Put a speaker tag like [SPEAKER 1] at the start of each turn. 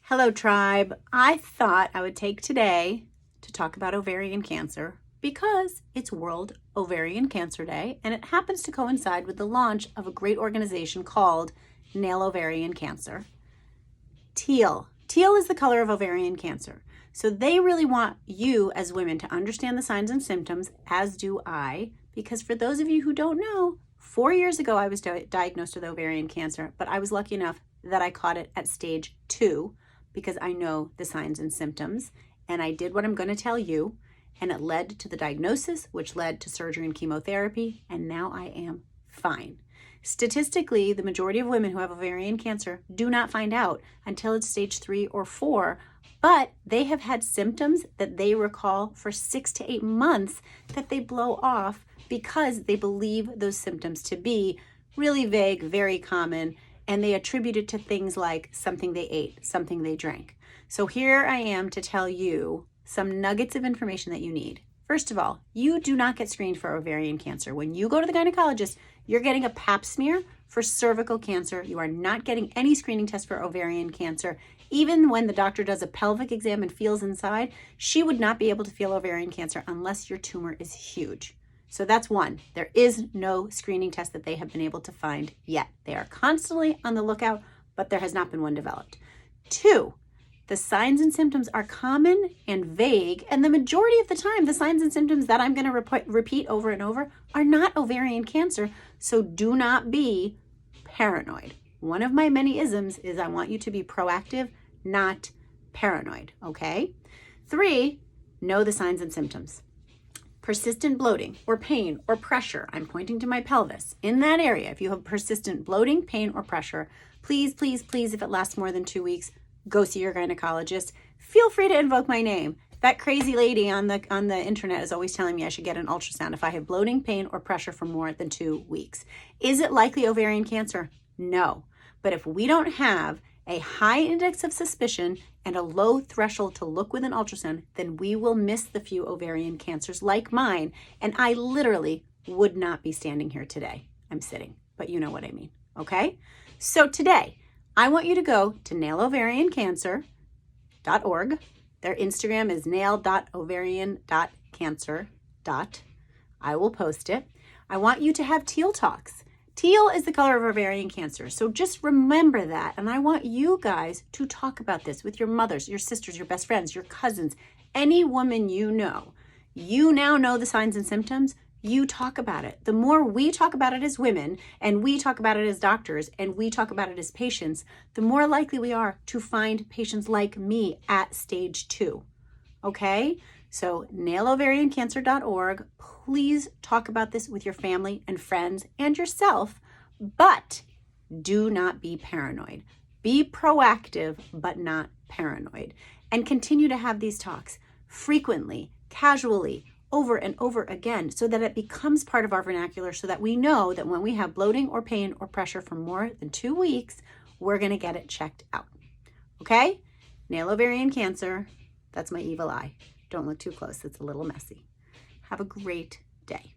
[SPEAKER 1] Hello, tribe. I thought I would take today to talk about ovarian cancer because it's World Ovarian Cancer Day, and it happens to coincide with the launch of a great organization called Nail Ovarian Cancer. Teal. Teal is the color of ovarian cancer. So they really want you as women to understand the signs and symptoms, as do I, because for those of you who don't know, 4 years ago I was diagnosed with ovarian cancer, but I was lucky enough that I caught it at stage 2 because I know the signs and symptoms, and I did what I'm going to tell you, and it led to the diagnosis, which led to surgery and chemotherapy, and now I am fine. Statistically, the majority of women who have ovarian cancer do not find out until it's stage 3 or 4, but they have had symptoms that they recall for 6 to 8 months that they blow off because they believe those symptoms to be really vague, very common, and they attribute it to things like something they ate, something they drank. So here I am to tell you some nuggets of information that you need. First of all, you do not get screened for ovarian cancer. When you go to the gynecologist, you're getting a pap smear for cervical cancer. You are not getting any screening test for ovarian cancer. Even when the doctor does a pelvic exam and feels inside, she would not be able to feel ovarian cancer unless your tumor is huge. So that's one. There is no screening test that they have been able to find yet. They are constantly on the lookout, but there has not been one developed. 2, the signs and symptoms are common and vague, and the majority of the time, the signs and symptoms that I'm going to repeat over and over are not ovarian cancer, so do not be paranoid. One of my many isms is I want you to be proactive, not paranoid, okay? 3, know the signs and symptoms. Persistent bloating or pain or pressure, I'm pointing to my pelvis. In that area, if you have persistent bloating, pain, or pressure, please, please, please, if it lasts more than 2 weeks, go see your gynecologist. Feel free to invoke my name. That crazy lady on the internet is always telling me I should get an ultrasound if I have bloating, pain, or pressure for more than 2 weeks. Is it likely ovarian cancer? No. But if we don't have a high index of suspicion and a low threshold to look with an ultrasound, then we will miss the few ovarian cancers like mine. And I literally would not be standing here today. I'm sitting, but you know what I mean, okay? So today, I want you to go to nailovariancancer.org. Their Instagram is nail.ovarian.cancer. I will post it. I want you to have Teal talks. Teal is the color of ovarian cancer. So just remember that. And I want you guys to talk about this with your mothers, your sisters, your best friends, your cousins, any woman you know. You now know the signs and symptoms. You talk about it. The more we talk about it as women, and we talk about it as doctors, and we talk about it as patients, the more likely we are to find patients like me at stage 2. Okay? So nailovariancancer.org. Please talk about this with your family and friends and yourself, but do not be paranoid. Be proactive, but not paranoid. And continue to have these talks frequently, casually, over and over again, so that it becomes part of our vernacular, so that we know that when we have bloating or pain or pressure for more than 2 weeks, we're going to get it checked out. Okay? Nail ovarian cancer. That's my evil eye. Don't look too close. It's a little messy. Have a great day.